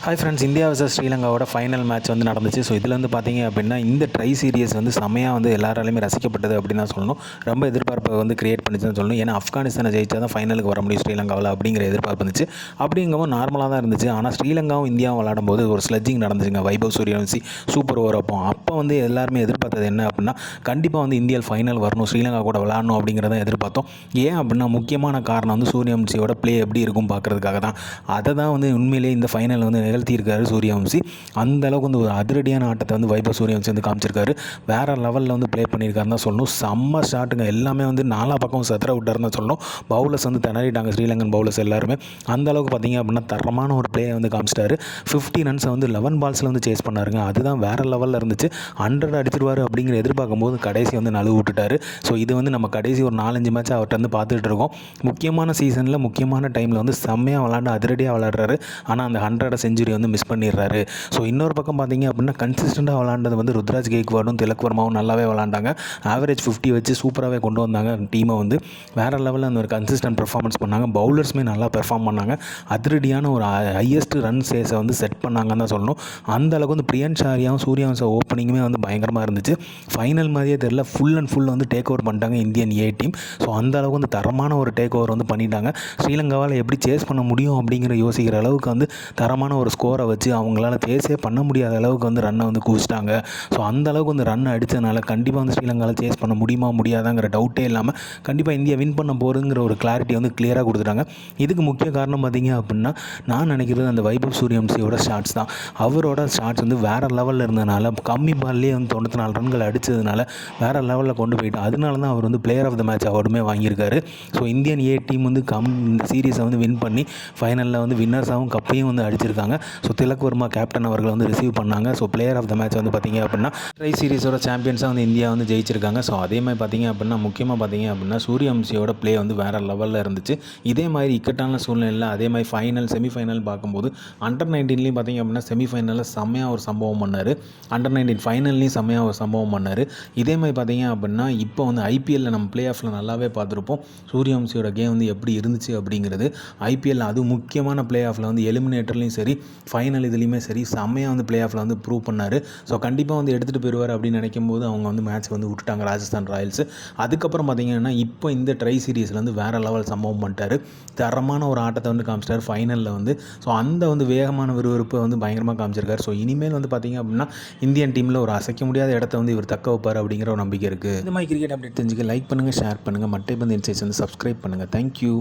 Hi friends, India versus ஸ்ரீலங்காவோட final match வந்து நடந்துச்சு. ஸோ இதில் வந்து பார்த்தீங்க அப்படின்னா இந்த ட்ரை சீரியஸ் வந்து செம்மையாக வந்து எல்லாராலையுமே ரசிக்கப்பட்டது அப்படின்னு தான் சொல்லணும். ரொம்ப எதிர்பார்ப்பை வந்து கிரியேட் பண்ணிச்சுன்னு சொல்லணும். ஏன்னா ஆப்கானிஸ்தானை ஜெயிச்சா தான் ஃபைனலுக்கு வர முடியும் ஸ்ரீலங்காவில் அப்படிங்கிற எதிர்பார்ப்பு இருந்துச்சு. அப்படிங்கும்போது நார்மலாக தான் இருந்துச்சு. ஆனால் ஸ்ரீலங்காவும் இந்தியாவும் விளையாடும்போது ஒரு ஸ்லெட்ஜிங் நடந்துச்சுங்க. வைபவ் சூரியவன்சி சூப்பர் ஓவர் அப்போ வந்து எல்லாருமே எதிர்பார்த்தது என்ன அப்படின்னா, கண்டிப்பாக வந்து இந்தியா ஃபைனல் வரணும், ஸ்ரீலங்கா கூட விளையாடணும் அப்படிங்கிறத எதிர்பார்த்தோம். ஏன் அப்படின்னா முக்கியமான காரணம் வந்து சூரியவன்சியோட ப்ளே எப்படி இருக்கும் பார்க்குறதுக்காக தான். அதை தான் வந்து உண்மையிலேயே இந்த ஃபைனல் வந்து நிகழ்த்தியிருக்காரு சூரியவன்சி. அந்த அளவுக்கு வந்து ஒரு அதிரடியான ஆட்டத்தை வந்து வைபவ் சூரியவன்சி வந்து காமிச்சிருக்காரு. வேறு லெவலில் வந்து ப்ளே பண்ணியிருக்காருன்னு தான் சொல்லணும். செம்ம ஷாட்டுங்க, எல்லாமே வந்து நாலா பக்கம் செத்துற விட்டாருன்னு தான் சொல்லணும். பவுலர்ஸ் வந்து திணறிட்டாங்க, ஸ்ரீலங்கன் பவுலர்ஸ் எல்லாருமே. அந்த அளவுக்கு பார்த்தீங்க அப்படின்னா தரமான ஒரு ப்ளே வந்து காமிச்சிட்டாரு. 50 ரன்ஸை வந்து 11 பால்ஸில் வந்து சேஸ் பண்ணாருங்க. அதுதான் வேறு லெவலில் இருந்துச்சு. 100 அடிச்சிருவார் அப்படிங்கிற எதிர்பார்க்கும் போது கடைசி வந்து நழுவு விட்டுட்டாரு. ஸோ இது வந்து நம்ம கடைசி ஒரு 4-5 மேட்ச் அவர்கிட்ட வந்து பார்த்துட்டு இருக்கோம். முக்கியமான சீசனில் முக்கியமான டைமில் வந்து செம்மையாக விளாண்டு அதிரடியாக விளாடுறாரு. ஆனால் அந்த 100 செஞ்சுரி வந்து மிஸ் பண்ணிடுறாரு. ஸோ இன்னொரு பக்கம் பார்த்தீங்க அப்படின்னா கன்சிஸ்டண்ட்டாக விளாண்டது வந்து ருத்ராஜ் கெய்க்வாடும் திலக் வர்மாவும் நல்லாவே விளாண்டாங்க. ஆவரேஜ் 50 வச்சு சூப்பராகவே கொண்டு வந்தாங்க டீமை வந்து. வேறு லெவலில் அந்த ஒரு கன்சிஸ்டன்ட் பெர்ஃபார்மன்ஸ் பண்ணாங்க. பவுலர்ஸுமே நல்லா பெர்ஃபார்ம் பண்ணாங்க. அதிரடியான ஒரு ஹையஸ்ட் ரன் சேஸை வந்து செட் பண்ணாங்கன்னு தான் சொல்லணும். அந்த அளவுக்கு வந்து பிரியன் ஷாரியாவும் சூரியவன்சி ஓப்பனிங்குமே வந்து பயங்கரமாக இருந்துச்சு. ஃபைனல் மாதிரியே தெரியல, ஃபுல் அண்ட் ஃபுல் வந்து டேக் ஓவர் பண்ணிட்டாங்க இந்தியன் ஏ டீம். ஸோ அந்த அளவுக்கு வந்து தரமான ஒரு டேக் ஓவர் வந்து பண்ணிட்டாங்க. ஸ்ரீலங்காவால் எப்படி சேஸ் பண்ண முடியும் அப்படிங்கிற யோசிக்கிற அளவுக்கு வந்து தரமான ஒரு ஸ்கோரை வச்சு அவங்களால சேஸே பண்ண முடியாத அளவுக்கு வந்து ரன்னை வந்து குவிச்சிட்டாங்க. ஸோ அந்த அளவுக்கு வந்து ரன் அடித்ததுனால கண்டிப்பாக வந்து ஸ்ரீலங்காவில் சேஸ் பண்ண முடியுமா முடியாதாங்கிற டவுட்டே இல்லாமல் கண்டிப்பாக இந்தியா வின் பண்ண போகிறதுங்கிற ஒரு கிளாரிட்டி வந்து கிளியராக கொடுத்துட்டாங்க. இதுக்கு முக்கிய காரணம் பார்த்தீங்க அப்படின்னா நான் நினைக்கிறது அந்த வைபவ் சூரியவன்சியோட ஷாட்ஸ் தான். அவரோட ஷாட்ஸ் வந்து வேறு லெவலில் இருந்ததுனால கம்மி பால்லேயே வந்து 94 ரன்கள் அடித்ததுனால வேறு லெவலில் கொண்டு போயிட்டு அதனால தான் அவர் வந்து பிளேயர் ஆஃப் த மேட்ச் அவார்டுமே வாங்கியிருக்காரு. ஸோ இந்தியன் ஏ டீம் வந்து இந்த சீரீஸை வந்து வின் பண்ணி ஃபைனலில் வந்து வின்னர்ஸாகவும் கப்பையும் வந்து அடிச்சிருக்காங்க. ஸோ திலக் வர்மா கேப்டன் அவர்கள் வந்து ரிசீவ் பண்ணாங்க. So player of the match வந்து பார்த்திங்க அப்படின்னா ட்ரை சீரிஸோட சாம்பியன்ஸாக வந்து இந்தியா வந்து ஜெயிச்சிருக்காங்க. ஸோ அதே மாதிரி பார்த்திங்க அப்படின்னா முக்கியமாக பார்த்திங்க அப்படின்னா சூரியவன்சியோட ப்ளே வந்து வேறு லெவலில் இருந்துச்சு. இதே மாதிரி இக்கட்டான சூழ்நிலையில் அதே மாதிரி ஃபைனல் செமிஃபைனல் பார்க்கும்போது அண்டர் 19லையும் பார்த்திங்க அப்படின்னா செமிஃபைனலில் செம்மையாக ஒரு சம்பவம் பண்ணார். அண்டர் 19 ஃபைனல்லையும் செம்மையாக ஒரு சம்பவம் பண்ணார். இதே மாதிரி பார்த்திங்க அப்படின்னா இப்போ வந்து ஐபிஎல்லில் நம்ம பிளே ஆஃபில் நல்லாவே பார்த்துருப்போம் சூரியவன்சியோட கேம் வந்து எப்படி இருந்துச்சு அப்படிங்கிறது. ஐபிஎல் அது முக்கியமான பிளே ஆஃபில் வந்து எலிமினேட்டர்லையும் சரி ஃபைனல் இதுலேயுமே சரி செம்மையாக வந்து பிளே ஆஃபில் வந்து ப்ரூவ் பண்ணார். ஸோ கண்டிப்பாக வந்து எடுத்துகிட்டு போயிடுவார் அப்படின்னு நினைக்கும் போது அவங்க வந்து மேட்ச் வந்து விட்டுட்டாங்க ராஜஸ்தான் ராயல்ஸ். அதுக்கப்புறம் பார்த்திங்கன்னா இப்போ இந்த ட்ரை சீரீஸில் வந்து வேறு லெவல் சம்பவம் பண்ணிட்டார். தரமான ஒரு ஆட்டத்தை வந்து காமிச்சிட்டார் ஃபைனலில் வந்து. ஸோ அந்த வந்து வேகமான விறுவிறுப்பை வந்து பயங்கரமாக காமிச்சிருக்காரு. ஸோ இனிமேல் வந்து பார்த்திங்க அப்படின்னா இந்தியன் டீமில் ஒரு அசைக்க முடியாத இடத்த வந்து இவர் தக்க வைப்பார் அப்படிங்கிற ஒரு நம்பிக்கை இருக்குது. இந்த மாதிரி கிரிக்கெட் அப்டேட் தெரிஞ்சுக்க லைக் பண்ணுங்கள், ஷேர் பண்ணுங்கள், மட்டை பந்து இன்சைட்ஸ் வந்து சப்ஸ்கிரைப் பண்ணுங்கள். தேங்க்யூ.